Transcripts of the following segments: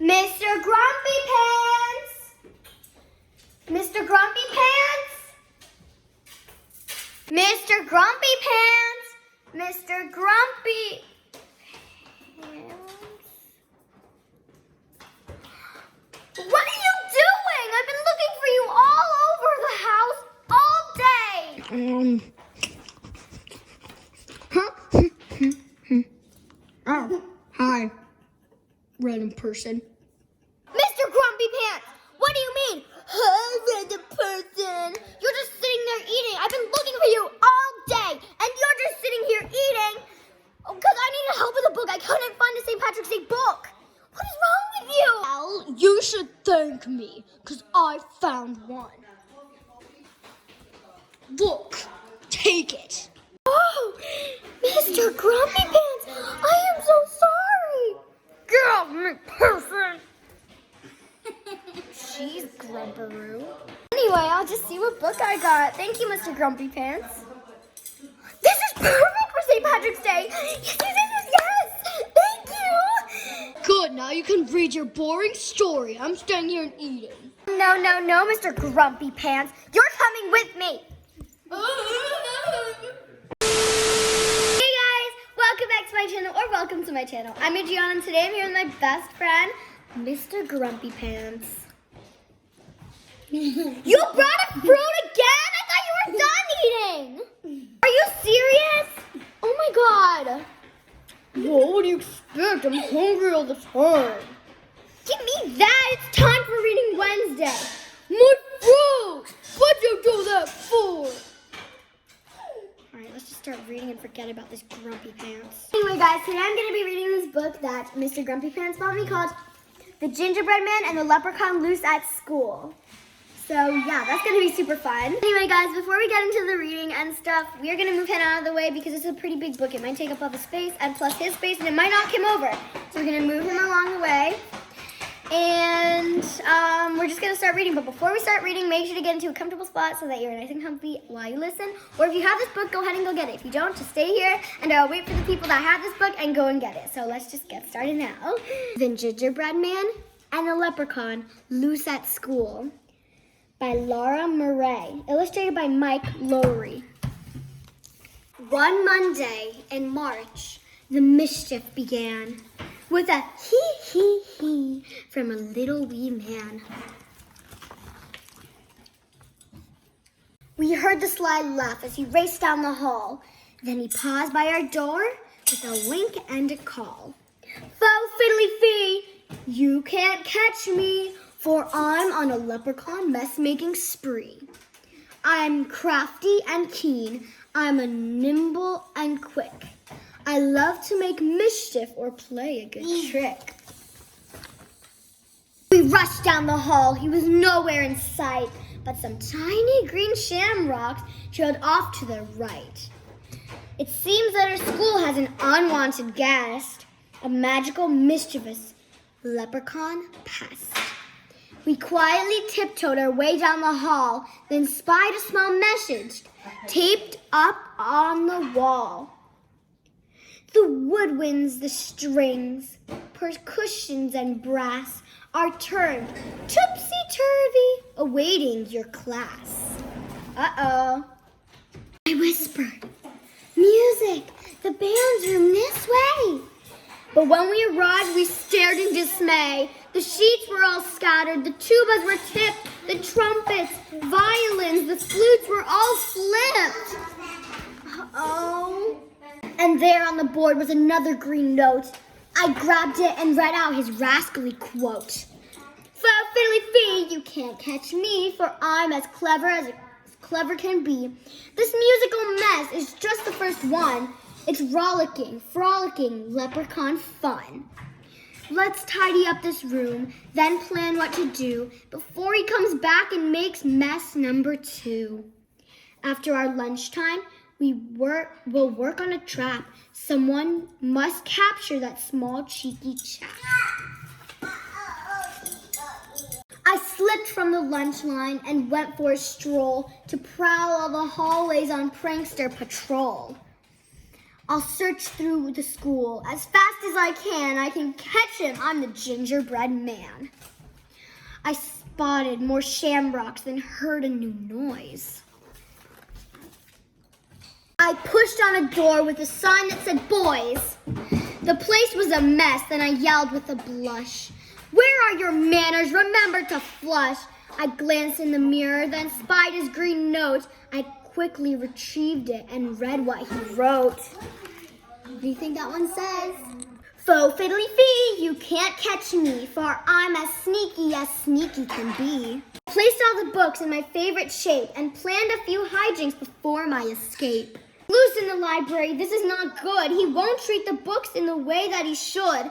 Mr. Grumpy Pants! Mr. Grumpy Pants! Mr. Grumpy Pants! Mr. Grumpy Pants? What are you doing? I've been looking for you all over the house all day! Oh, hi, random person. Mr. Grumpy Pants! What do you mean? Hi, random person! You're just sitting there eating. I've been looking for you all day, and you're just sitting here eating because I needed help with a book. I couldn't find a St. Patrick's Day book. What is wrong with you? Well, you should thank me, because I found one. Look, take it. Oh, Mr. Grumpy Pants, I am so sorry. Get off me, person. She's grumperoo. Anyway, I'll just see what book I got. Thank you, Mr. Grumpy Pants. This is perfect for St. Patrick's Day. Yes. Thank you. Good, now you can read your boring story. I'm staying here and eating. No, Mr. Grumpy Pants. You're coming with me. Hey guys, welcome back to my channel, or welcome to my channel. I'm Adriana, and today I'm here with my best friend, Mr. Grumpy Pants. You brought a fruit again? I thought you were done eating. Are you serious? Oh my god. Well, what do you expect? I'm hungry all the time. Give me that. It's time for Reading Wednesday. My fruit! What'd you do that for? Alright, let's just start reading and forget about this Grumpy Pants. Anyway guys, today I'm going to be reading this book that Mr. Grumpy Pants bought me called The Gingerbread Man and the Leprechaun Loose at School. So yeah, that's going to be super fun. Anyway guys, before we get into the reading and stuff, we are going to move him out of the way because it's a pretty big book. It might take up all the space and plus his space, and it might knock him over. So we're going to move him along the way. And we're just going to start reading. But before we start reading, make sure to get into a comfortable spot so that you're nice and comfy while you listen. Or if you have this book, go ahead and go get it. If you don't, just stay here and I'll wait for the people that have this book and go and get it. So let's just get started now. The Gingerbread Man and the Leprechaun Loose at School by Laura Murray. Illustrated by Mike Lowry. One Monday in March, the mischief began. With a hee from a little wee man. We heard the sly laugh as he raced down the hall. Then he paused by our door with a wink and a call. Fo fiddly fee, you can't catch me, for I'm on a leprechaun mess-making spree. I'm crafty and keen, I'm a nimble and quick. I love to make mischief or play a good trick. We rushed down the hall. He was nowhere in sight, but some tiny green shamrocks trailed off to the right. It seems that our school has an unwanted guest, a magical, mischievous leprechaun pest. We quietly tiptoed our way down the hall, then spied a small message taped up on the wall. The woodwinds, the strings, percussions, and brass are turned topsy-turvy, awaiting your class. Uh-oh. I whispered, music, the band's room this way. But when we arrived, we stared in dismay. The sheets were all scattered, the tubas were tipped, the trumpets, violins, the flutes were all flipped. Uh-oh. And there on the board was another green note. I grabbed it and read out his rascally quote. Fo fiddly fee, you can't catch me, for I'm as clever can be. This musical mess is just the first one. It's rollicking, frolicking, leprechaun fun. Let's tidy up this room, then plan what to do before he comes back and makes mess number 2. After our lunchtime, we'll work on a trap. Someone must capture that small cheeky chap. I slipped from the lunch line and went for a stroll to prowl all the hallways on prankster patrol. I'll search through the school as fast as I can. I can catch him. I'm the gingerbread man. I spotted more shamrocks and heard a new noise. I pushed on a door with a sign that said boys. The place was a mess, then I yelled with a blush. Where are your manners? Remember to flush. I glanced in the mirror, then spied his green note. I quickly retrieved it and read what he wrote. What do you think that one says? Faux fiddly fee, you can't catch me, for I'm as sneaky can be. I placed all the books in my favorite shape and planned a few hijinks before my escape. Loose in the library, this is not good. He won't treat the books in the way that he should.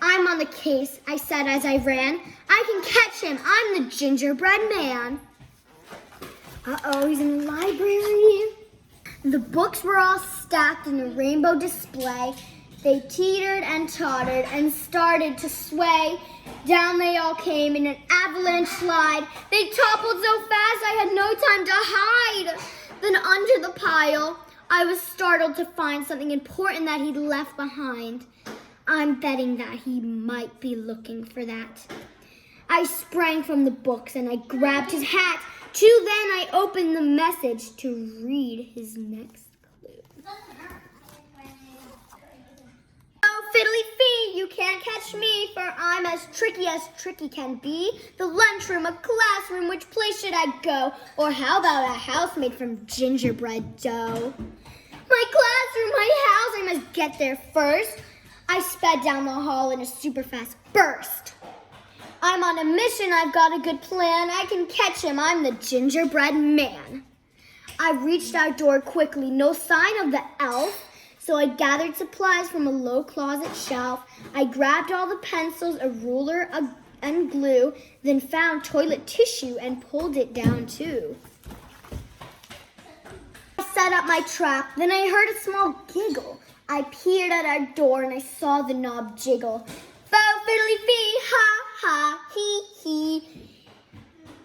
I'm on the case, I said as I ran. I can catch him, I'm the gingerbread man. Uh-oh, he's in the library. The books were all stacked in a rainbow display. They teetered and tottered and started to sway. Down they all came in an avalanche slide. They toppled so fast I had no time to hide. Then under the pile, I was startled to find something important that he'd left behind. I'm betting that he might be looking for that. I sprang from the books and I grabbed his hat. Till then I opened the message to read his next clue. Oh, fiddly fee, you can't catch me, for I'm as tricky can be. The lunchroom, a classroom, which place should I go? Or how about a house made from gingerbread dough? My classroom, my house, I must get there first. I sped down the hall in a super fast burst. I'm on a mission, I've got a good plan. I can catch him, I'm the gingerbread man. I reached our door quickly, no sign of the elf. So I gathered supplies from a low closet shelf. I grabbed all the pencils, a ruler, and glue, then found toilet tissue and pulled it down too. I set up my trap, then I heard a small giggle. I peered at our door and I saw the knob jiggle. Faux fiddly fee, ha ha, hee hee.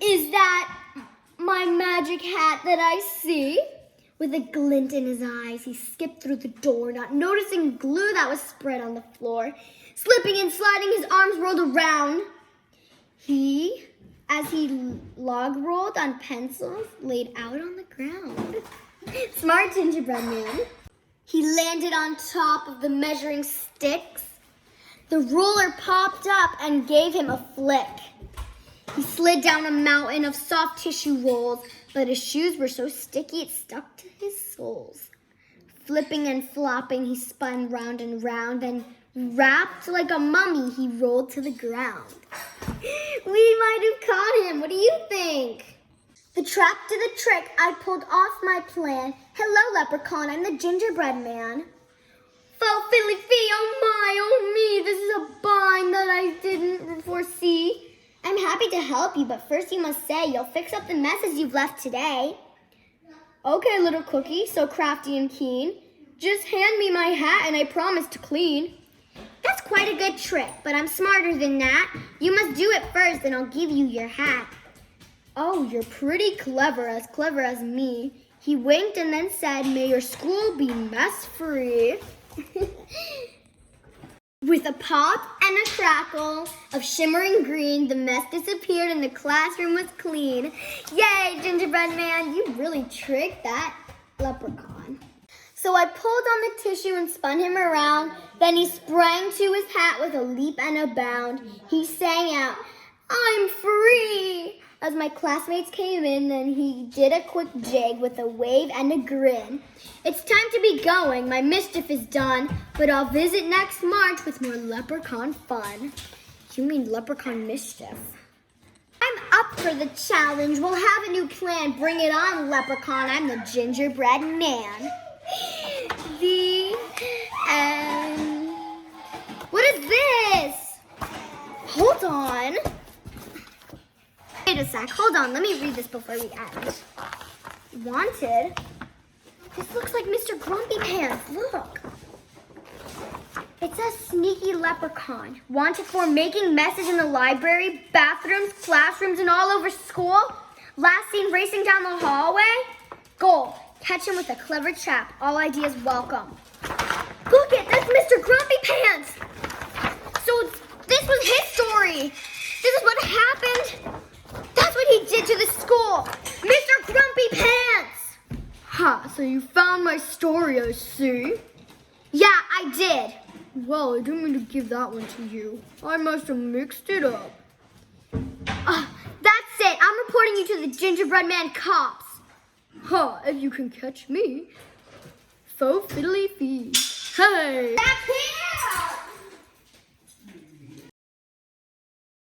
Is that my magic hat that I see? With a glint in his eyes, he skipped through the door, not noticing glue that was spread on the floor. Slipping and sliding, his arms rolled around. As he log rolled on pencils, laid out on the ground. Smart gingerbread man. He landed on top of the measuring sticks. The ruler popped up and gave him a flick. He slid down a mountain of soft tissue rolls, but his shoes were so sticky it stuck to his soles. Flipping and flopping, he spun round and round, and wrapped like a mummy, he rolled to the ground. We might have caught him. What do you think? The trap to the trick, I pulled off my plan. Hello, Leprechaun, I'm the gingerbread man. Faux fiddly fee, oh me, this is a bind that I didn't foresee. I'm happy to help you, but first you must say you'll fix up the messes you've left today. Okay, little cookie, so crafty and keen. Just hand me my hat and I promise to clean. That's quite a good trick, but I'm smarter than that. You must do it first and I'll give you your hat. Oh, you're pretty clever as me. He winked and then said, may your school be mess-free. With a pop and a crackle of shimmering green, the mess disappeared and the classroom was clean. Yay, gingerbread man, you really tricked that leprechaun. So I pulled on the tissue and spun him around. Then he sprang to his hat with a leap and a bound. He sang out, I'm free! As my classmates came in, then he did a quick jig with a wave and a grin. It's time to be going, my mischief is done, but I'll visit next March with more leprechaun fun. You mean leprechaun mischief? I'm up for the challenge. We'll have a new plan. Bring it on, leprechaun. I'm the gingerbread man. The end. What is this? Hold on. Wait a sec. Hold on. Let me read this before we end. Wanted. This looks like Mr. Grumpy Pants. Look. It says sneaky leprechaun. Wanted for making messes in the library, bathrooms, classrooms, and all over school. Last seen racing down the hallway. Goal. Catch him with a clever trap. All ideas welcome. Look it, that's Mr. Grumpy Pants. So this was his story. This is what happened. That's what he did to the school. Mr. Grumpy Pants. Ha, so you found my story, I see. Yeah, I did. Well, I didn't mean to give that one to you. I must have mixed it up. That's it. I'm reporting you to the Gingerbread Man cops. Ha, if you can catch me. Faux fiddly fee. Hey! Back here!